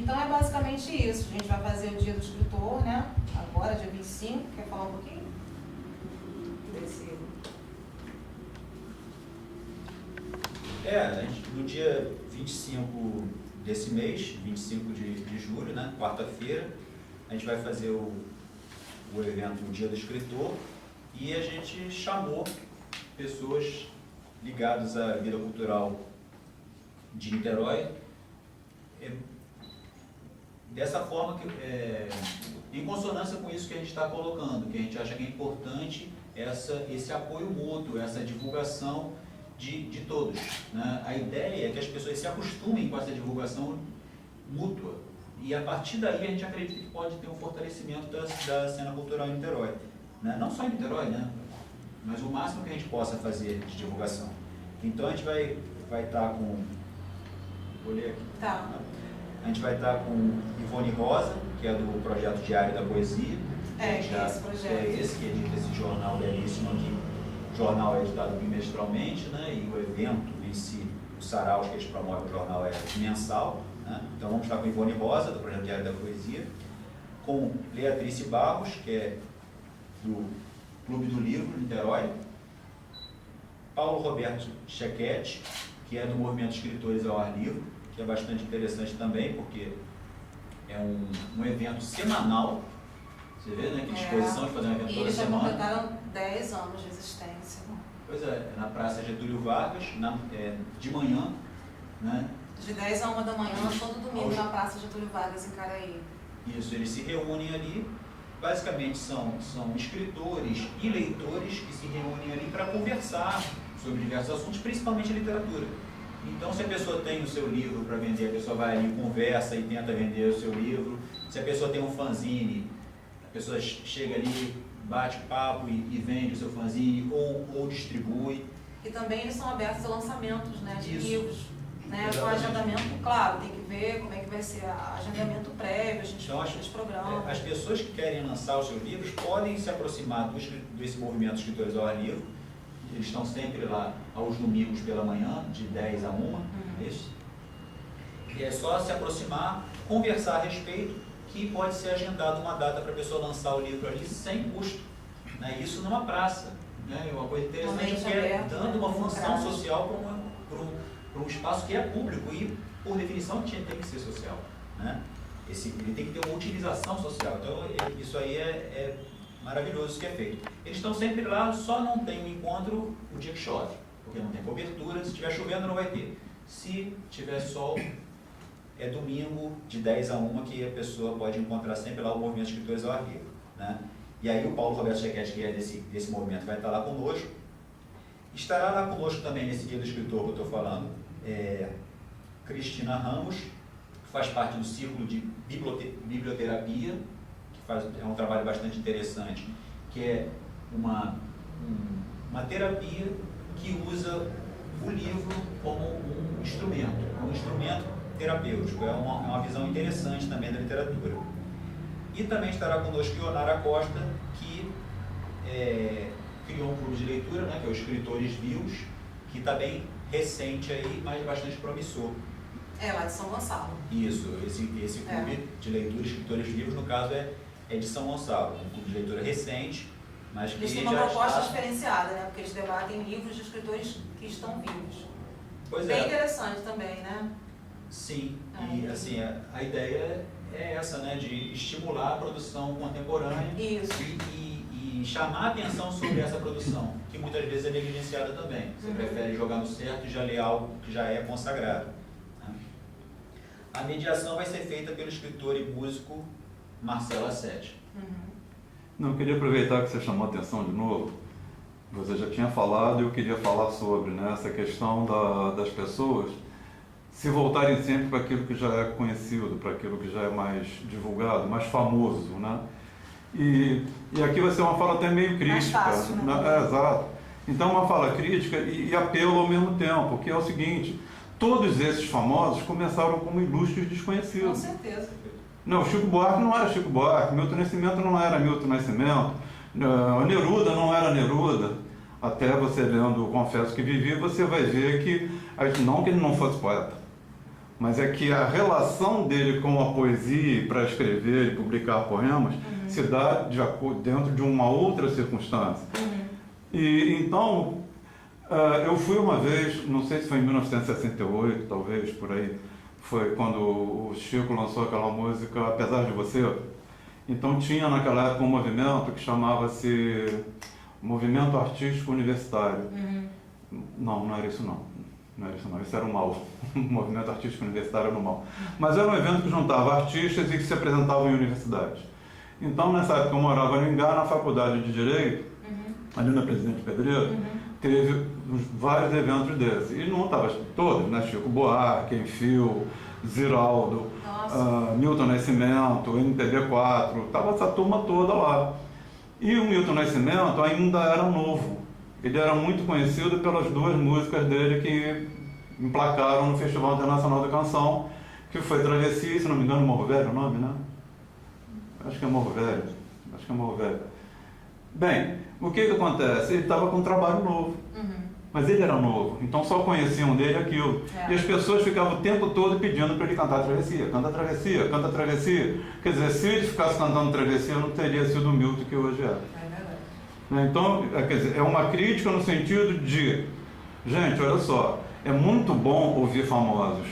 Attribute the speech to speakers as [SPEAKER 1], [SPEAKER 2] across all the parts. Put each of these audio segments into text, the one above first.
[SPEAKER 1] Então é basicamente isso. A gente vai fazer o dia do escritor, né? Agora, dia 25. Quer falar um pouquinho? Desse...
[SPEAKER 2] A gente, no dia 25 desse mês, 25 de julho, né? Quarta-feira, a gente vai fazer o evento o Dia do Escritor e a gente chamou pessoas ligadas à vida cultural de Niterói, dessa forma, em consonância com isso que a gente está colocando, que a gente acha que é importante esse apoio mútuo, essa divulgação de todos, né? A ideia é que as pessoas se acostumem com essa divulgação mútua e a partir daí a gente acredita que pode ter um fortalecimento da cena cultural em Niterói, né? Não só em Niterói, né? Mas o máximo que a gente possa fazer de divulgação. Então a gente vai estar com... Vou ler aqui.
[SPEAKER 1] Tá.
[SPEAKER 2] A gente vai estar com Ivone Rosa, que é do projeto Diário da Poesia.
[SPEAKER 1] Esse projeto.
[SPEAKER 2] É esse que edita esse jornal belíssimo aqui. O jornal é editado bimestralmente, né? E o evento em si, o Saraus que eles promovem o jornal é mensal, né? Então vamos estar com Ivone Rosa, do projeto Diário da Poesia, com Leatrice Barros, que é do Clube do Livro, Niterói, Paulo Roberto Chequete, que é do Movimento Escritores ao Ar Livre, que é bastante interessante também, porque é um evento semanal. Você vê, né, que disposição de fazer um evento toda semana.
[SPEAKER 1] E eles já completaram 10 anos de existência.
[SPEAKER 2] Pois é, na Praça Getúlio Vargas, de manhã, né?
[SPEAKER 1] De 10 a 1 da manhã, todo domingo na Praça Getúlio Vargas, em Caraí.
[SPEAKER 2] Isso, eles se reúnem ali, basicamente são escritores e leitores que se reúnem ali para conversar sobre diversos assuntos, principalmente literatura. Então, se a pessoa tem o seu livro para vender, a pessoa vai ali, conversa e tenta vender o seu livro. Se a pessoa tem um fanzine, a pessoa chega ali, bate papo e vende o seu fanzine ou distribui.
[SPEAKER 1] E também eles são abertos a lançamentos, né, de
[SPEAKER 2] Isso.
[SPEAKER 1] livros. Né, com agendamento, claro, tem que ver como é que vai ser o agendamento prévio, a gente
[SPEAKER 2] então,
[SPEAKER 1] faz os programas.
[SPEAKER 2] As pessoas que querem lançar os seus livros podem se aproximar desse movimento Escritores ao Ar Livre. Eles estão sempre lá aos domingos pela manhã, de 10 a 1, isso. E é só se aproximar, conversar a respeito, que pode ser agendada uma data para a pessoa lançar o livro ali sem custo, né? Isso numa praça, né? É uma coisa interessante, porque é dando uma função social para um espaço que é público e, por definição, tem que ser social, né? Ele tem que ter uma utilização social. Então, isso aí é maravilhoso isso que é feito. Eles estão sempre lá, só não tem um encontro o dia que chove, porque não tem cobertura. Se estiver chovendo, não vai ter. Se tiver sol, é domingo de 10 a 1 que a pessoa pode encontrar sempre lá o Movimento Escritores ao Ar Livre, né? E aí o Paulo Roberto Chequete, que é desse movimento, vai estar lá conosco. Estará lá conosco também nesse dia do escritor que eu estou falando, Cristina Ramos, que faz parte do círculo de biblioterapia, é um trabalho bastante interessante, que é uma terapia que usa o livro como um instrumento terapêutico. É uma visão interessante também da literatura. E também estará conosco Ionara Costa, que criou um clube de leitura, né, que é o Escritores Vivos, que está bem recente aí, mas bastante promissor.
[SPEAKER 1] Lá de São Gonçalo.
[SPEAKER 2] Isso, esse clube de leitura, Escritores Vivos, no caso é de São Gonçalo, um clube de leitura recente, mas que
[SPEAKER 1] eles têm uma proposta diferenciada, né? Porque eles debatem livros de escritores que estão vivos.
[SPEAKER 2] Pois
[SPEAKER 1] bem interessante também, né?
[SPEAKER 2] Sim, e assim, a ideia é essa, né? De estimular a produção contemporânea.
[SPEAKER 1] Isso.
[SPEAKER 2] E chamar a atenção sobre essa produção, que muitas vezes é negligenciada também. Você prefere jogar no certo e já ler algo que já é consagrado, né? A mediação vai ser feita pelo escritor e músico Marcelo Assetti.
[SPEAKER 3] Não, eu queria aproveitar que você chamou a atenção de novo. Você já tinha falado e eu queria falar sobre, né, essa questão das pessoas se voltarem sempre para aquilo que já é conhecido, para aquilo que já é mais divulgado, mais famoso, né? E aqui vai ser uma fala até meio crítica.
[SPEAKER 1] Mais fácil, né?
[SPEAKER 3] Exato. Então, uma fala crítica e apelo ao mesmo tempo, que é o seguinte: todos esses famosos começaram como ilustres desconhecidos.
[SPEAKER 1] Com certeza.
[SPEAKER 3] Não, Chico Buarque não era Chico Buarque, Milton Nascimento não era Milton Nascimento, Neruda não era Neruda. Até você lendo o Confesso que Vivi, você vai ver que, não que ele não fosse poeta, mas é que a relação dele com a poesia para escrever e publicar poemas se dá dentro de uma outra circunstância. E então, eu fui uma vez, não sei se foi em 1968, talvez, por aí, foi quando o Chico lançou aquela música Apesar de Você. Então tinha naquela época um movimento que chamava-se Movimento Artístico Universitário. Não era isso não. Não era isso não, isso era o mal. O Movimento Artístico Universitário era o mal. Mas era um evento que juntava artistas e que se apresentavam em universidades. Então, nessa época eu morava no Ingá, na Faculdade de Direito, ali na Presidente Pedreiro, teve vários eventos desses. E não estavam todos, né? Chico Buarque, Enfio, Ziraldo, Milton Nascimento, MPB4, estava essa turma toda lá. E o Milton Nascimento ainda era novo. Ele era muito conhecido pelas duas músicas dele que emplacaram no Festival Internacional da Canção, que foi Travessia, se não me engano, Morro Velho, o nome, né? Acho que é Morro Velho. Bem, o que acontece? Ele estava com um trabalho novo, mas ele era novo, então só conheciam dele aquilo. E as pessoas ficavam o tempo todo pedindo para ele cantar Travessia, canta Travessia, canta Travessia. Quer dizer, se ele ficasse cantando Travessia, não teria sido o Milton que hoje é. Então, quer dizer, é uma crítica no sentido de, gente, olha só, é muito bom ouvir famosos,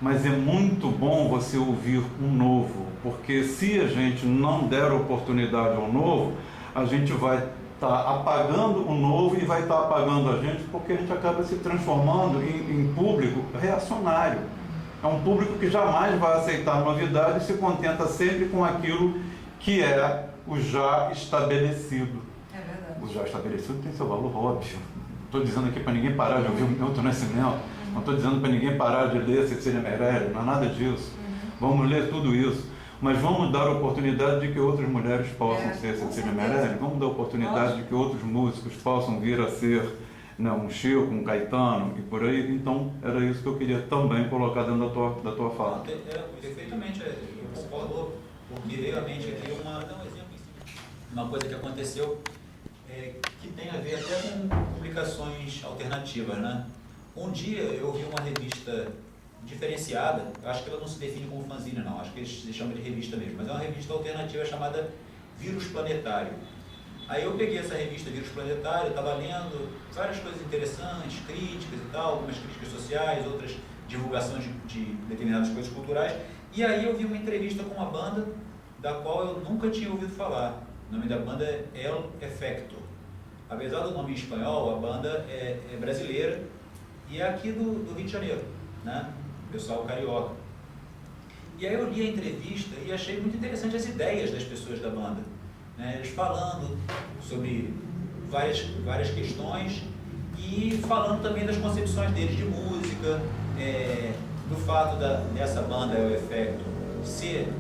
[SPEAKER 3] mas é muito bom você ouvir um novo, porque se a gente não der oportunidade ao novo, a gente vai estar apagando o novo e vai estar apagando a gente, porque a gente acaba se transformando em público reacionário. É um público que jamais vai aceitar novidade e se contenta sempre com aquilo que é o já estabelecido. O já estabelecido tem seu valor óbvio. Não estou dizendo aqui para ninguém parar de ouvir o Milton Nascimento, não estou dizendo para ninguém parar de ler Cecília Meirelles, não é nada disso. Vamos ler tudo isso, mas vamos dar a oportunidade de que outras mulheres possam ser Cecília Meirelles, vamos dar a oportunidade de que outros músicos possam vir a ser, né, um Chico, um Caetano e por aí. Então, era isso que eu queria também colocar dentro da tua fala.
[SPEAKER 2] Perfeitamente, você falou, porque realmente aqui uma coisa que aconteceu que tem a ver até com publicações alternativas, né? Um dia eu vi uma revista diferenciada, eu acho que ela não se define como fanzine não, acho que eles se chamam de revista mesmo, mas é uma revista alternativa chamada Vírus Planetário. Aí eu peguei essa revista Vírus Planetário, estava lendo várias coisas interessantes, críticas e tal, algumas críticas sociais, outras divulgações de determinadas coisas culturais, e aí eu vi uma entrevista com uma banda da qual eu nunca tinha ouvido falar. O nome da banda é El Efecto. Apesar do nome em espanhol, a banda é brasileira e é aqui do Rio de Janeiro, né? Pessoal carioca. E aí eu li a entrevista e achei muito interessante as ideias das pessoas da banda, né? Eles falando sobre várias questões e falando também das concepções deles de música, do fato dessa banda El Efecto ser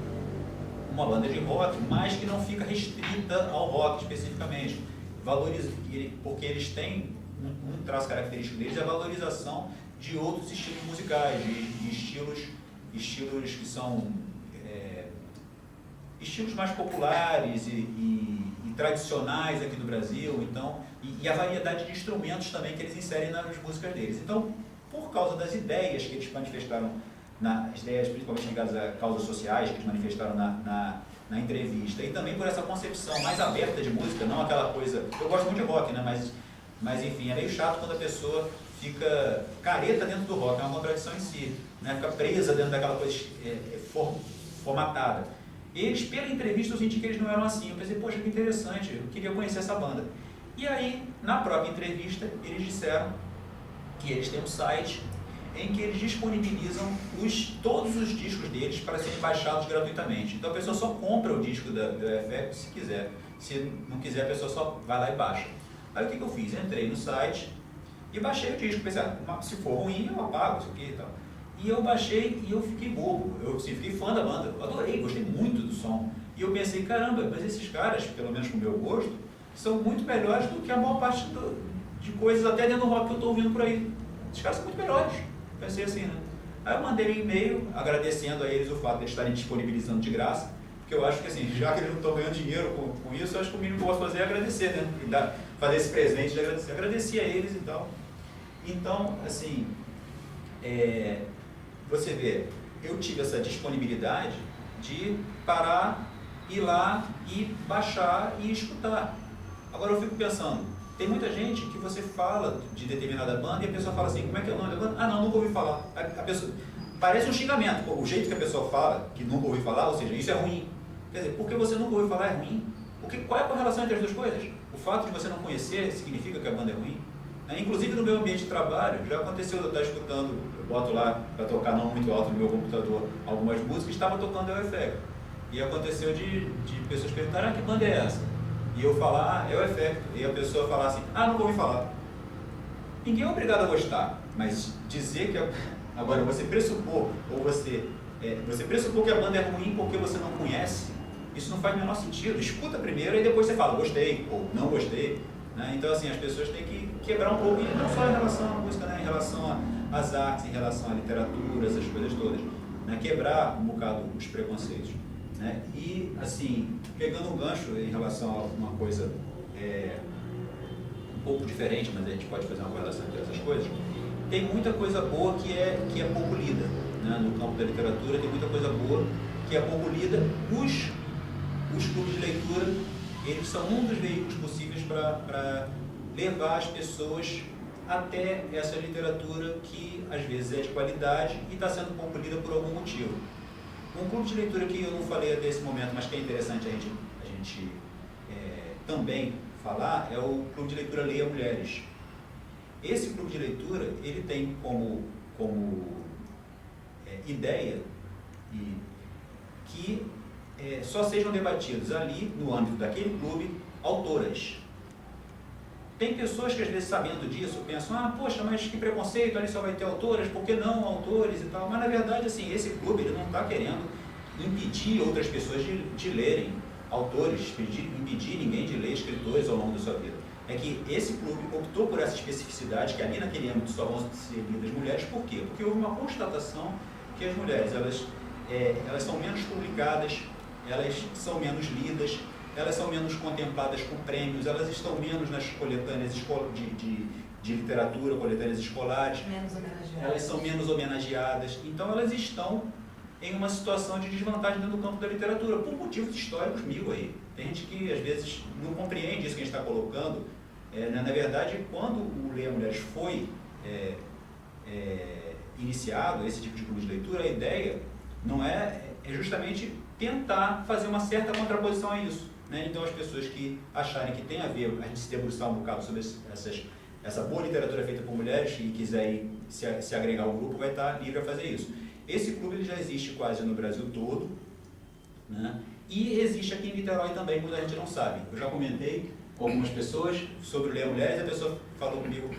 [SPEAKER 2] uma banda de rock, mas que não fica restrita ao rock especificamente. Porque eles têm um traço característico deles, é a valorização de outros estilos musicais, de estilos que são estilos mais populares e tradicionais aqui do Brasil, então, e a variedade de instrumentos também que eles inserem nas músicas deles. Então, por causa das ideias que eles manifestaram, as ideias principalmente ligadas a causas sociais que eles manifestaram na entrevista, e também por essa concepção mais aberta de música, não aquela coisa... Eu gosto muito de rock, né? Mas enfim, é meio chato quando a pessoa fica careta dentro do rock, é uma contradição em si, né? Fica presa dentro daquela coisa formatada. Eles, pela entrevista, eu senti que eles não eram assim. Eu pensei, poxa, que interessante, eu queria conhecer essa banda. E aí, na própria entrevista, eles disseram que eles têm um site em que eles disponibilizam todos os discos deles para serem baixados gratuitamente. Então a pessoa só compra o disco do Efecto se quiser. Se não quiser, a pessoa só vai lá e baixa. Aí o que eu fiz? Entrei no site e baixei o disco. Pensei, se for ruim, eu apago isso aqui e tal. E eu baixei e eu fiquei bobo. Eu fiquei fã da banda. Eu adorei, gostei muito do som. E eu pensei, caramba, mas esses caras, pelo menos com o meu gosto, são muito melhores do que a maior parte de coisas, até dentro do rock que eu estou ouvindo por aí. Esses caras são muito melhores. Pensei assim, né? Aí eu mandei um e-mail agradecendo a eles o fato de eles estarem disponibilizando de graça, porque eu acho que assim, já que eles não estão ganhando dinheiro com isso, eu acho que o mínimo que eu posso fazer é agradecer, né? E fazer esse presente de agradecer. Agradeci a eles e tal. Então, assim, você vê, eu tive essa disponibilidade de parar, ir lá e baixar e escutar. Agora eu fico pensando, tem muita gente que você fala de determinada banda e a pessoa fala assim, como é que é o nome da banda? Ah, não, nunca ouvi falar. A pessoa, parece um xingamento, o jeito que a pessoa fala, que nunca ouviu falar, ou seja, isso é ruim. Quer dizer, porque você nunca ouviu falar é ruim? Qual é a correlação entre as duas coisas? O fato de você não conhecer significa que a banda é ruim? Inclusive no meu ambiente de trabalho, já aconteceu de eu estar escutando, eu boto lá para tocar não muito alto no meu computador algumas músicas, estava tocando El Efecto. E aconteceu de pessoas perguntarem, que banda é essa? E eu falar, é o Efecto. E a pessoa falar assim, nunca ouvi falar. Ninguém é obrigado a gostar, mas dizer que... Agora, você pressupor, ou você pressupor que a banda é ruim porque você não conhece, isso não faz o menor sentido. Escuta primeiro e depois você fala, gostei, ou não gostei. Né? Então, assim, as pessoas têm que quebrar um pouco, e não só em relação à música, né? Em relação às artes, em relação à literatura, essas coisas todas. Né? Quebrar um bocado os preconceitos. Né? E, assim, pegando um gancho em relação a uma coisa um pouco diferente, mas a gente pode fazer uma correlação entre essas coisas, tem muita coisa boa que é pouco lida. Né? No campo da literatura tem muita coisa boa que é pouco lida. Os clubes de leitura, eles são um dos veículos possíveis para levar as pessoas até essa literatura que às vezes é de qualidade e está sendo pouco lida por algum motivo. Um clube de leitura que eu não falei até esse momento, mas que é interessante a gente também falar, é o Clube de Leitura Leia Mulheres. Esse clube de leitura, ele tem como ideia que só sejam debatidos ali, no âmbito daquele clube, autoras. Tem pessoas que às vezes, sabendo disso, pensam, poxa, mas que preconceito, ali só vai ter autoras, por que não autores e tal? Mas na verdade, assim, esse clube ele não está querendo impedir outras pessoas de lerem autores, impedir ninguém de ler escritores ao longo da sua vida. É que esse clube optou por essa especificidade, que ali naquele âmbito só vão ser lidas mulheres. Por quê? Porque houve uma constatação que as mulheres, elas são menos publicadas, elas são menos lidas, elas são menos contempladas com prêmios, elas estão menos nas coletâneas de literatura, coletâneas escolares, elas são menos homenageadas, então elas estão em uma situação de desvantagem dentro do campo da literatura, por motivos históricos mil aí. Tem gente que às vezes não compreende isso que a gente está colocando. Na verdade, quando o Leia Mulheres foi iniciado, esse tipo de clube de leitura, a ideia não é justamente tentar fazer uma certa contraposição a isso. Né? Então, as pessoas que acharem que tem a ver a gente se debruçar um bocado sobre essa boa literatura feita por mulheres e quiserem se agregar ao grupo, vai estar livre a fazer isso. Esse clube ele já existe quase no Brasil todo, né? E existe aqui em Niterói também, muita gente não sabe. Eu já comentei com algumas pessoas sobre o Leia Mulheres, e a pessoa falou comigo,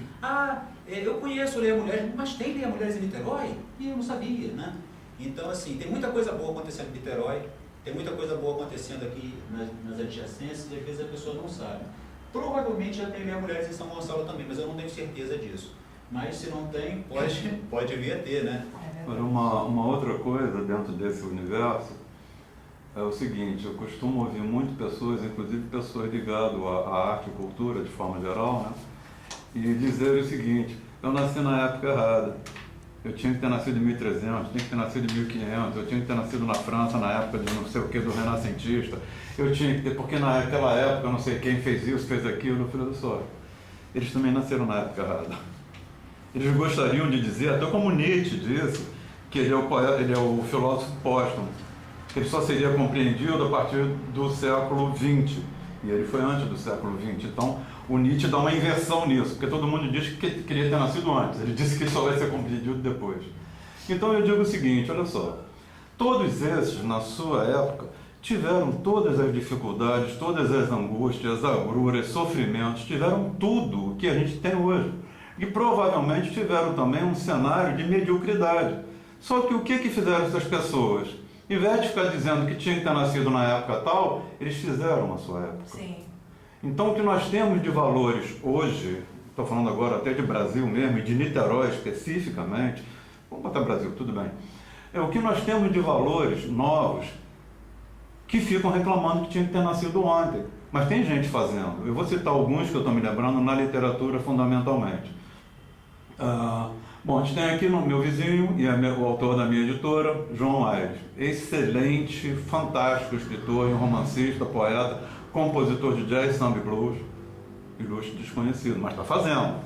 [SPEAKER 2] eu conheço o Leia Mulheres, mas tem Leia Mulheres em Niterói? E eu não sabia, né? Então, assim, tem muita coisa boa acontecendo em Niterói, tem muita coisa boa acontecendo aqui nas adjacências, e às vezes a pessoa não sabe. Provavelmente já tem Leia Mulheres em São Gonçalo também, mas eu não tenho certeza disso. Mas se não tem, pode vir a ter, né?
[SPEAKER 3] Agora, uma outra coisa dentro desse universo é o seguinte, eu costumo ouvir muito pessoas, inclusive pessoas ligadas à arte e cultura de forma geral, né? E dizer o seguinte, eu nasci na época errada. Eu tinha que ter nascido em 1300, tinha que ter nascido em 1500, eu tinha que ter nascido na França na época de não sei o que, do renascentista. Eu tinha que ter, porque naquela época eu não sei quem fez isso, fez aquilo, filho do sol. Eles também nasceram na época errada. Eles gostariam de dizer, até como Nietzsche disse, que ele é o filósofo póstumo, que ele só seria compreendido a partir do século XX. E ele foi antes do século XX. Então, o Nietzsche dá uma inversão nisso, porque todo mundo diz que queria ter nascido antes. Ele disse que só vai ser compreendido depois. Então, eu digo o seguinte, olha só. Todos esses, na sua época, tiveram todas as dificuldades, todas as angústias, agruras, sofrimentos, tiveram tudo o que a gente tem hoje. E provavelmente tiveram também um cenário de mediocridade. Só que o que fizeram essas pessoas? Em vez de ficar dizendo que tinha que ter nascido na época tal, eles fizeram na sua época.
[SPEAKER 1] Sim.
[SPEAKER 3] Então, o que nós temos de valores hoje, estou falando agora até de Brasil mesmo, e de Niterói especificamente, vamos botar Brasil, tudo bem. O que nós temos de valores novos que ficam reclamando que tinha que ter nascido ontem. Mas tem gente fazendo. Eu vou citar alguns que eu estou me lembrando na literatura fundamentalmente. Bom, a gente tem aqui no meu vizinho e o autor da minha editora, João Aires. Excelente, fantástico escritor, romancista, poeta, compositor de jazz, samba e blues. Ilustre desconhecido, mas está fazendo.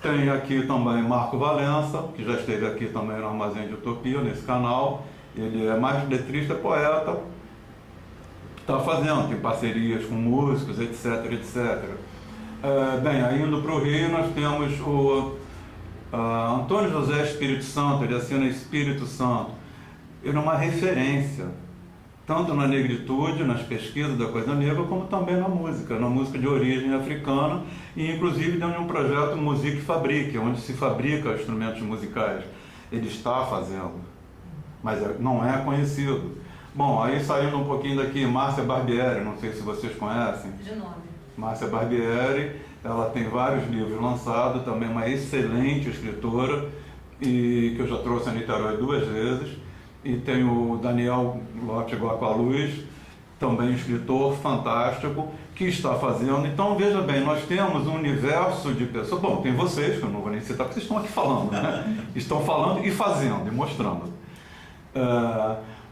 [SPEAKER 3] Tem aqui também Marco Valença, que já esteve aqui também no Armazém de Utopia, nesse canal. Ele é mais letrista, poeta, está fazendo, tem parcerias com músicos, etc, etc. Bem, aí indo para o Rio, nós temos o Antônio José Espírito Santo, ele assina Espírito Santo. Ele é uma referência, tanto na negritude, nas pesquisas da coisa negra, como também na música de origem africana, e inclusive dentro de um projeto Musique Fabrique, onde se fabrica instrumentos musicais. Ele está fazendo, mas não é conhecido. Bom, aí saindo um pouquinho daqui, Márcia Barbieri, não sei se vocês conhecem.
[SPEAKER 1] De nome.
[SPEAKER 3] Márcia Barbieri, ela tem vários livros lançados, também uma excelente escritora, e que eu já trouxe a Niterói 2 vezes. E tem o Daniel Lopes Guacaluz, também escritor fantástico, que está fazendo. Então, veja bem, nós temos um universo de pessoas. Bom, tem vocês, que eu não vou nem citar, porque vocês estão aqui falando, né? Estão falando e fazendo, e mostrando.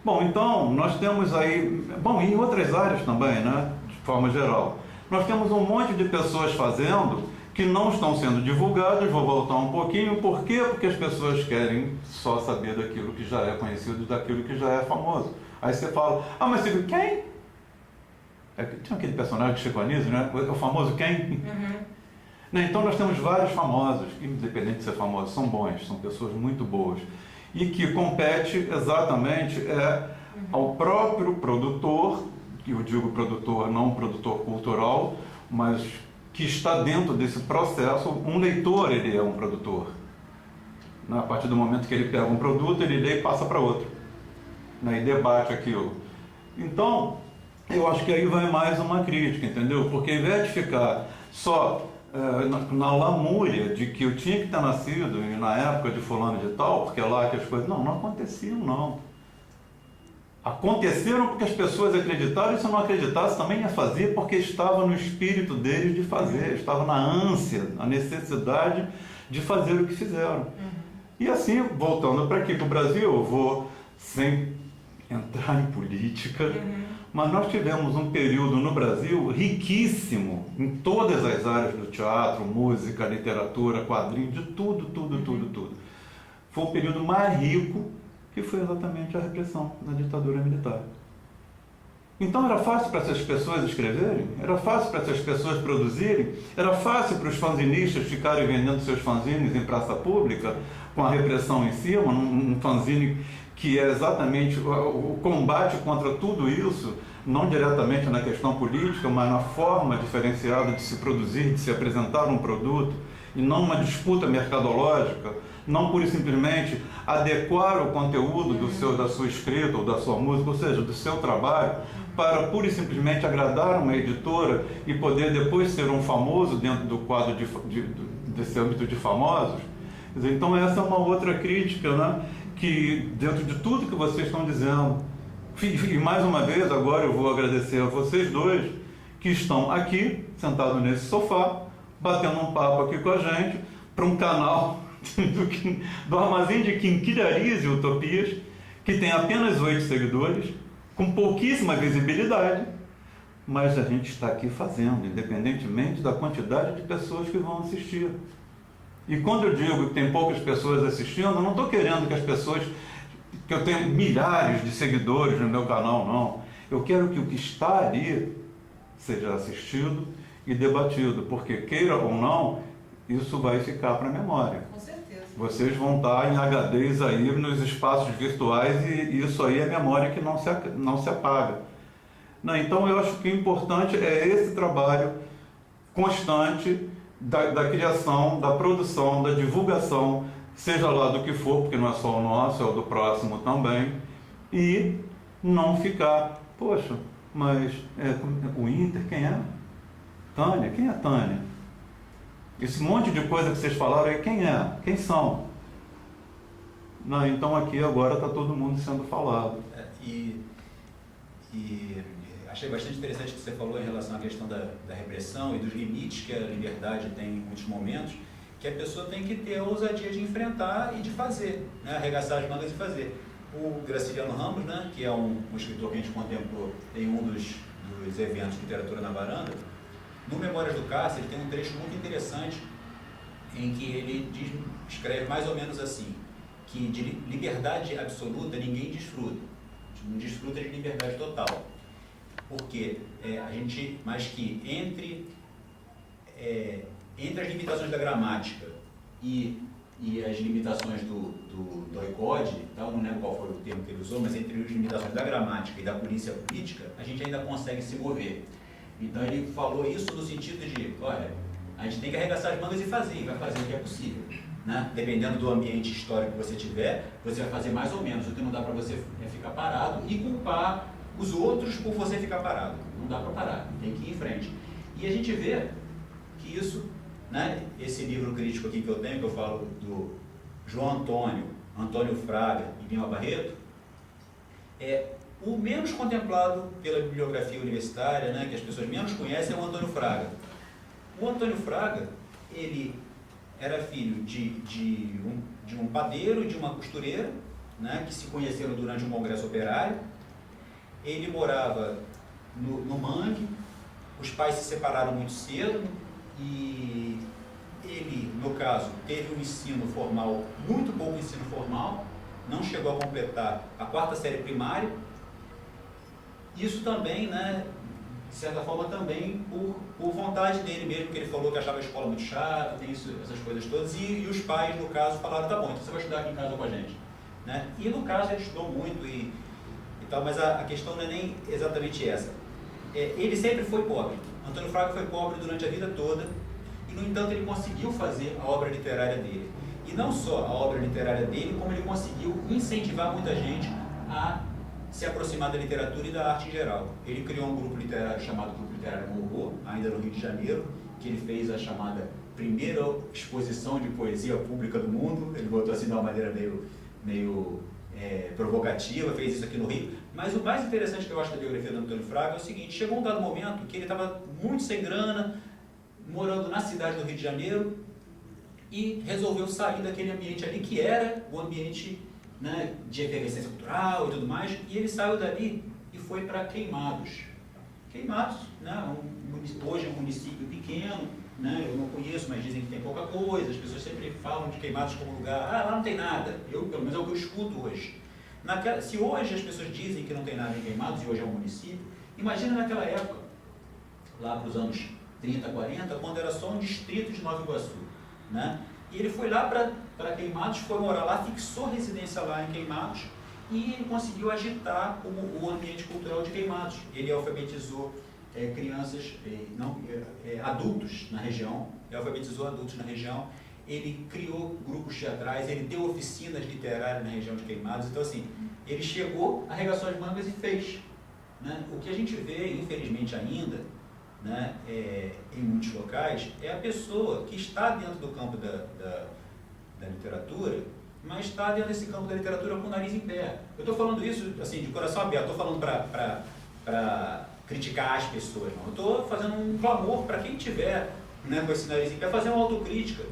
[SPEAKER 3] Bom, então, nós temos aí... Bom, e em outras áreas também, né? De forma geral. Nós temos um monte de pessoas fazendo que não estão sendo divulgadas. Vou voltar um pouquinho. Por quê? Porque as pessoas querem só saber daquilo que já é conhecido, daquilo que já é famoso. Aí você fala, mas você viu quem? Tinha aquele personagem de Chico Anísio, né? O famoso quem?
[SPEAKER 1] Uhum.
[SPEAKER 3] Né? Então nós temos vários famosos, que independente de ser famosos, são bons, são pessoas muito boas. E que compete exatamente ao próprio produtor, que eu digo produtor, não produtor cultural, mas que está dentro desse processo. Um leitor, ele é um produtor. A partir do momento que ele pega um produto, ele lê e passa para outro, né? E debate aquilo. Então, eu acho que aí vai mais uma crítica, entendeu? Porque ao invés de ficar só na lamúria de que eu tinha que ter nascido na época de fulano de tal, porque é lá que as coisas... Não aconteciam, não. Aconteceram porque as pessoas acreditaram, e se não acreditasse também ia fazer, porque estava no espírito deles de fazer, estava na ânsia, na necessidade de fazer o que fizeram. E assim, voltando para aqui, para o Brasil, eu vou sem entrar em política, mas nós tivemos um período no Brasil riquíssimo em todas as áreas do teatro, música, literatura, quadrinho, de tudo. Foi o período mais rico, que foi exatamente a repressão da ditadura militar. Então era fácil para essas pessoas escreverem, era fácil para essas pessoas produzirem, era fácil para os fanzinistas ficarem vendendo seus fanzines em praça pública, com a repressão em cima, um fanzine que é exatamente o combate contra tudo isso, não diretamente na questão política, mas na forma diferenciada de se produzir, de se apresentar um produto, e não uma disputa mercadológica, não pura e simplesmente adequar o conteúdo da sua escrita ou da sua música, ou seja, do seu trabalho, para pura e simplesmente agradar uma editora e poder depois ser um famoso dentro do quadro desse âmbito de famosos. Quer dizer, então essa é uma outra crítica, né? Que dentro de tudo que vocês estão dizendo, e mais uma vez agora eu vou agradecer a vocês dois que estão aqui, sentados nesse sofá, batendo um papo aqui com a gente, para um canal do Armazém de Quinquilharias e Utopias, que tem apenas 8 seguidores, com pouquíssima visibilidade, mas a gente está aqui fazendo, independentemente da quantidade de pessoas que vão assistir. E quando eu digo que tem poucas pessoas assistindo, eu não estou querendo que as pessoas, que eu tenha milhares de seguidores no meu canal, não. Eu quero que o que está ali seja assistido e debatido, porque queira ou não, isso vai ficar para a memória.
[SPEAKER 1] Com certeza.
[SPEAKER 3] Vocês vão estar em HDs aí nos espaços virtuais e isso aí é memória que não se apaga. Não, então eu acho que o importante é esse trabalho constante da criação, da produção, da divulgação, seja lá do que for, porque não é só o nosso, é o do próximo também, e não ficar, poxa, mas o Inter, quem é? Tânia, quem é Tânia? Esse monte de coisa que vocês falaram aí, quem é? Quem são? Não, então aqui agora está todo mundo sendo falado.
[SPEAKER 2] E achei bastante interessante o que você falou em relação à questão da repressão e dos limites que a liberdade tem em muitos momentos. que a pessoa tem que ter a ousadia de enfrentar e de fazer, né? Arregaçar as mangas e fazer. O Graciliano Ramos, né, que é um escritor que a gente contemplou em um dos eventos de literatura na varanda, no Memórias do Cárcere ele tem um trecho muito interessante em que ele escreve mais ou menos assim, que de liberdade absoluta ninguém desfruta, não desfruta de liberdade total, porque mas que entre as limitações da gramática e as limitações do ICOD, tal, não lembro qual foi o termo que ele usou, mas entre as limitações da gramática e da polícia política, a gente ainda consegue se mover. Então ele falou isso no sentido de, olha, a gente tem que arregaçar as mangas e fazer, e vai fazer o que é possível, né? Dependendo do ambiente histórico que você tiver, você vai fazer mais ou menos. O que não dá para você é ficar parado e culpar os outros por você ficar parado. Não dá para parar, tem que ir em frente. E a gente vê que isso, né, esse livro crítico aqui que eu tenho, que eu falo do João Antônio Fraga e Lima Barreto, é o menos contemplado pela bibliografia universitária, né, que as pessoas menos conhecem, é o Antônio Fraga. O Antônio Fraga, ele era filho de um padeiro e de uma costureira, né, que se conheceram durante um congresso operário. Ele morava no Mangue, os pais se separaram muito cedo e ele, no caso, teve um ensino formal, muito pouco ensino formal, não chegou a completar a 4ª série primária. Isso também, né, de certa forma, também por vontade dele mesmo, porque ele falou que achava a escola muito chata, tem essas coisas todas, e os pais, no caso, falaram, tá bom, então você vai estudar aqui em casa com a gente, né? E no caso ele estudou muito e tal, mas a questão não é nem exatamente essa. Ele sempre foi pobre. Antônio Fraga foi pobre durante a vida toda e, no entanto, ele conseguiu fazer a obra literária dele. E não só a obra literária dele, como ele conseguiu incentivar muita gente a se aproximar da literatura e da arte em geral. Ele criou um grupo literário chamado Grupo Literário Morro, ainda no Rio de Janeiro, que ele fez a chamada primeira exposição de poesia pública do mundo. Ele botou assim de uma maneira meio provocativa, fez isso aqui no Rio. Mas o mais interessante que eu acho da biografia do Antônio Fraga é o seguinte: chegou um dado momento que ele estava muito sem grana, morando na cidade do Rio de Janeiro, e resolveu sair daquele ambiente ali, que era o ambiente, né, de efervescência cultural e tudo mais, e ele saiu dali e foi para Queimados. Queimados, né, hoje é um município pequeno, né, eu não conheço, mas dizem que tem pouca coisa, as pessoas sempre falam de Queimados como lugar, lá não tem nada, pelo menos é o que eu escuto hoje. Se hoje as pessoas dizem que não tem nada em Queimados, e hoje é um município, imagina naquela época, lá para os anos 30, 40, quando era só um distrito de Nova Iguaçu, né? E ele foi lá para Queimados, foi morar lá, fixou residência lá em Queimados, e ele conseguiu agitar o ambiente cultural de Queimados. Ele alfabetizou crianças, adultos na região, ele criou grupos teatrais, ele deu oficinas literárias na região de Queimados. Então, assim, ele chegou, arregaçou as mangas e fez, né? O que a gente vê, infelizmente ainda, né, em muitos locais, é a pessoa que está dentro do campo da literatura, mas está dentro desse campo da literatura com o nariz em pé. Eu estou falando isso assim, de coração aberto, estou falando para criticar as pessoas, não. Eu estou fazendo um clamor para quem tiver, né, com esse nariz em pé, fazer uma autocrítica,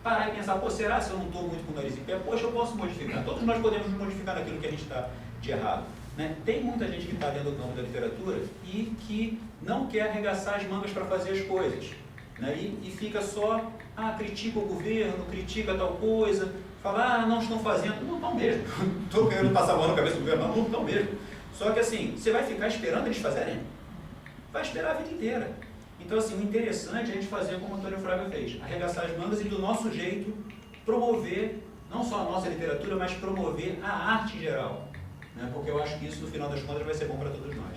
[SPEAKER 2] parar e pensar, será se eu não estou muito com o nariz em pé? Poxa, eu posso modificar. Todos nós podemos nos modificar naquilo que a gente está de errado. Né? Tem muita gente que está dentro do campo da literatura e que não quer arregaçar as mangas para fazer as coisas, né? E fica só, critica o governo, critica tal coisa, fala, não estão fazendo. Não estão mesmo. Estou querendo passar a mão na cabeça do governo, não estão mesmo. Só que assim, você vai ficar esperando eles fazerem? Vai esperar a vida inteira. Então, assim, o interessante é a gente fazer como o Antônio Fraga fez, arregaçar as mangas e, do nosso jeito, promover, não só a nossa literatura, mas promover a arte em geral. Né? Porque eu acho que isso, no final das contas, vai ser bom para todos nós.